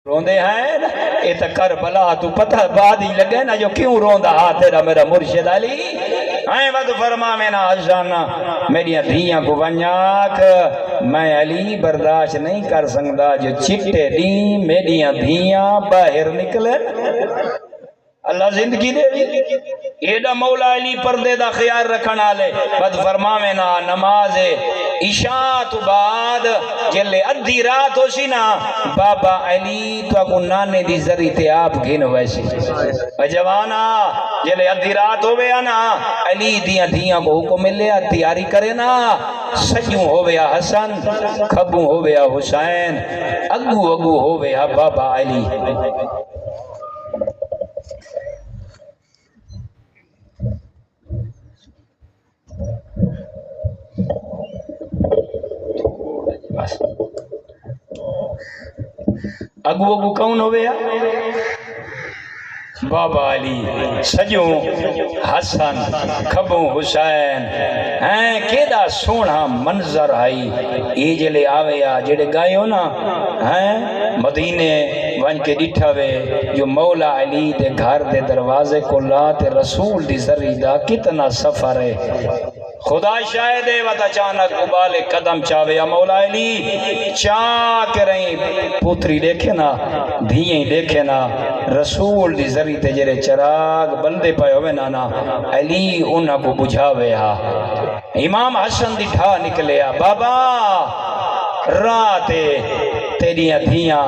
روندے ہیں نا اے تا کربلا تو پتہ بعد ہی لگے نا جو کیوں روندا ہا تیرا میرا مرشد علی آئیں وقت فرما میں نا آجانا میری دھیاں کو ونیاک میں علی برداشت نہیں کر سکتا جو چٹے دیں میری دھیاں باہر نکلے اللہ زندگی دے ایڈا مولا علی پردے دا خیال رکھنا لے بد فرما میں نا نماز عشاء تو بعد جلے ادھی رات ہو سی نا بابا علی تو اکو نانے دی ذری تے آپ گھن ویسی جوانا جلے ادھی رات ہو گیا نا علی دیاں کو حکم ملے تیاری کرے نا سجوں ہو گیا حسن کھبوں ہو گیا حسین اگو ہو گیا بابا علی اگو کون ہو گیا بابا علی سجوں حسن کھبوں حسین ہیں کیدا سونا منظر آئی یہ جلے آویا جڑے گئے ہو نا ہیں مدینے ون کے ڈٹھا وے جو مولا علی دے گھر دے دروازے کو لات رسول دی ذری دا کتنا سفر ہے خدا شاہد ہے وطا چانک ابال قدم چاوے مولا علی چاک رہیں پوتری دیکھے نا دھیئیں دیکھے نا رسول دی ذری تے جرے چراغ بلدے پائے ہوئے نانا علی انہا کو بجھاوے ہا امام حسن دی ٹھا نکلے ہا بابا راتے تیریاں دھیاں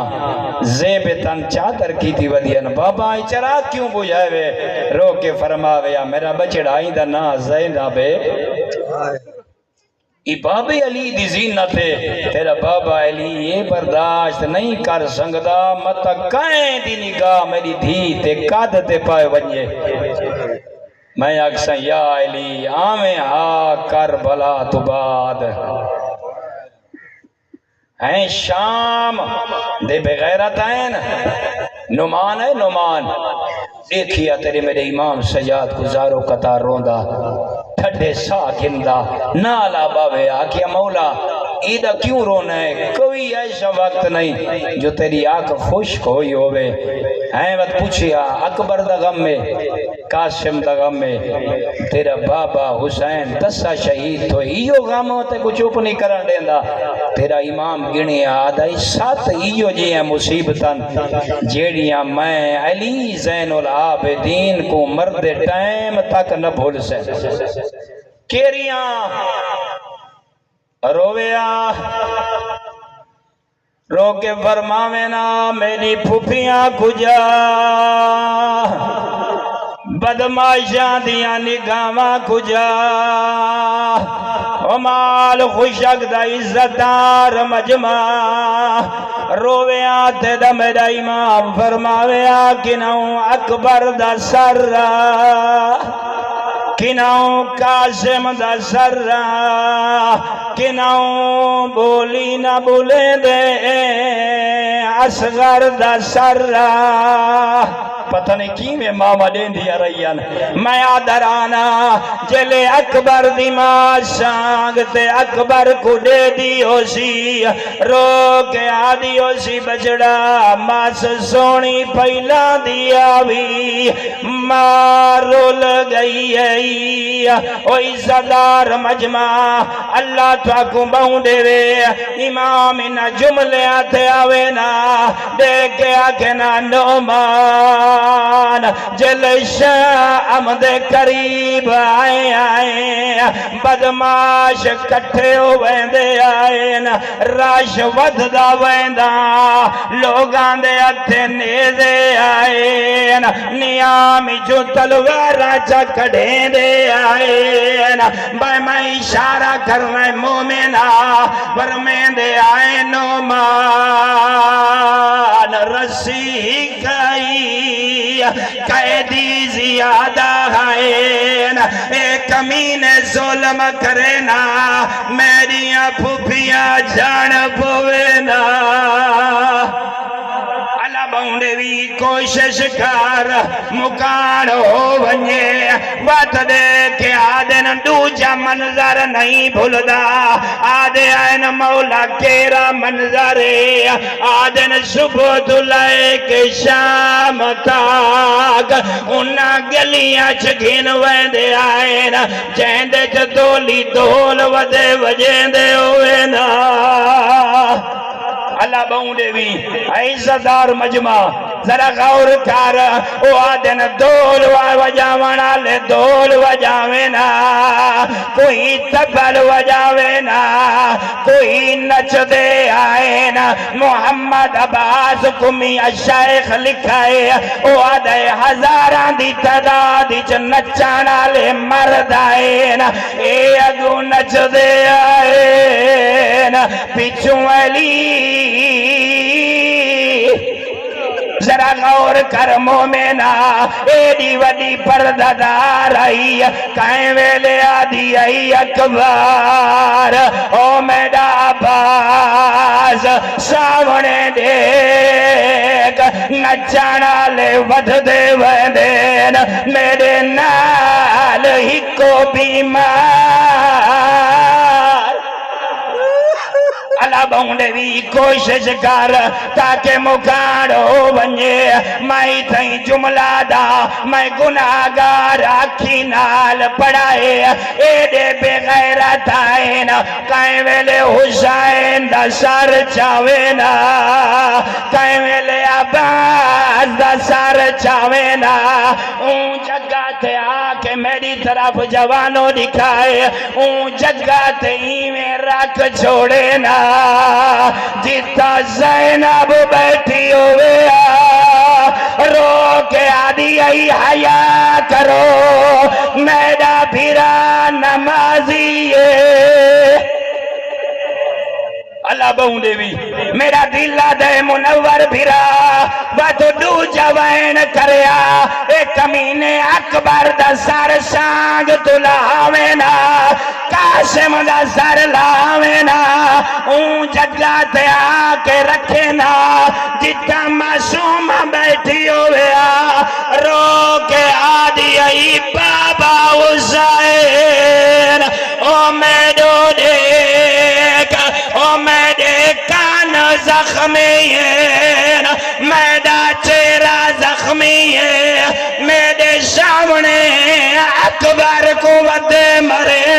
زیب تن چادر کی تھی ودین بابا چراغ کیوں بجھاوے رو کے فرماوے میرا بچڑا ہی دا نا زینبے ای باب علی دی زینت ہے تیرا بابا علی یہ برداشت نہیں کر سکتا مت کائیں دی نگاہ میری دھی تے قد تے پائے ونجے میں اکسا یا علی آمیں ہا کربلا تو بعد ہیں شام دے بغیرت ہیں نعمان ہے نعمان دیکھیا تیرے میرے امام سجاد گزارو قطار روندا ٹھڈے سا گندا نالا باوے آکیا مولا ایدہ کیوں رونا ہے کوئی ایسا وقت نہیں جو تیری آنکھ خشک ہوئی ہوئے ہیں وقت پوچھیا اکبر دا غم میں قاسم دا غم میں تیرا بابا حسین دسا شہید تو ایو غم ہوتے کو چوپ نہیں کرن دیندہ تیرا امام گنی آدھائی سات ایو جی ہیں مصیبتاں جیڑیاں میں علی زین العابدین کو مرد ٹائم تک نہ بھول سے کیریاں رویا رو کے فرماوے نا میری پھوپیاں کجا بدماشاں دیاں نگاواں کجا مال خوشک دا عزتار مجمع رویاں تے دا میرا امام فرماویا کناؤں اکبر دا سر کناؤں قاسم دا سر کناؤں بولی نہ بولے دے اصغر دا سر پتہ نہیں کی میں ماما دین دیا رہیان میں آدرانا جلے اکبر دی ماں سانگتے اکبر کو دے دیو سی رو کے آدیو سی بچڑا ماں سے سونی پہلا دیا بھی مارو لگئی ہے اوئی صدار مجمع اللہ تو کو باؤں دے وے امام انہ جملے آتے آوے نا دیکھے آکے نا نعمان جل شام دے قریب آئے بدماش کٹھے ہو ویندے آئے راش ود دا ویندہ لوگاں دے اتھے نیزے آئے نیامی جو تلوارا چکڑیں دے آئے بھائی میں اشارہ کرنے مومنہ ورمین دے آئے نعمان رسی گئی قیدی زیادہ ہے اے کمین ظلم کرنا میریاں پھوپیاں جان پوینا بونڈے بھی کوشش کر مکان ہو ونجے وقت دے کے آدن دوجا منظر نہیں بھولدا آدھے آئین مولا کیرا منظر آدن صبح تو لائے کے شام تاک انہا گلیاں چگین ویندے آئین جہندے چ دولی دول ودے وجیندے ہوئے نا اللہ بونڈے بھی عزتدار مجمع ذرا غور کر او آدن دول وجاونا لے دول وجاونا کوئی تبل وجاونا کوئی نچ دے آئینا محمد عباس کمی الشیخ لکھائے او آدھے ہزاران دی تعداد چ نچانا لے مرد آئینا اے اگو نچ دے آئینا پیچھوں علی ذرا غور کر مومنہ ایڈی وڈی پرددار آئی کائیں ویلے آدھی آئی اکبر او میڈا عباس ساونے دیکھ نچانا لے ود دے ودین میرے نال ہی کو بیمار اللہ بونڈے بھی کوشش کر تاکہ مکان ہو ونجے میں تھیں جملہ دا میں گناہگار آکھی نال پڑھائے ایڈے بے غیرت آئین کائیں ویلے حسین دا سر چاوینا کائیں ویلے عباس دا سر چاوینا اون جگہ تے آکے میری طرف جوانوں دکھائے اون جگہ تے ہی میں رکھ چھوڑے نا جتا زینب بیٹھی ہوئے رو کے آدھی آئی حیا کرو میرا بھیرا نمازی اللہ بونڈے بھی میرا دل دے منور بھیرا باتو دو جوائن کریا اے کمینے اکبر دا سر سانگ تو لاوینا قاسم دا سر لاوینا اون جگہ تے آکے رکھینا جتا معصوم بیٹھی ہوئے رو کے آدھی آئی بابا حسین او میڈو دیکھ او میرے کان زخمی ہے میرا چہرہ زخمی ہے میرے سامنے اکبر کو ودے مرے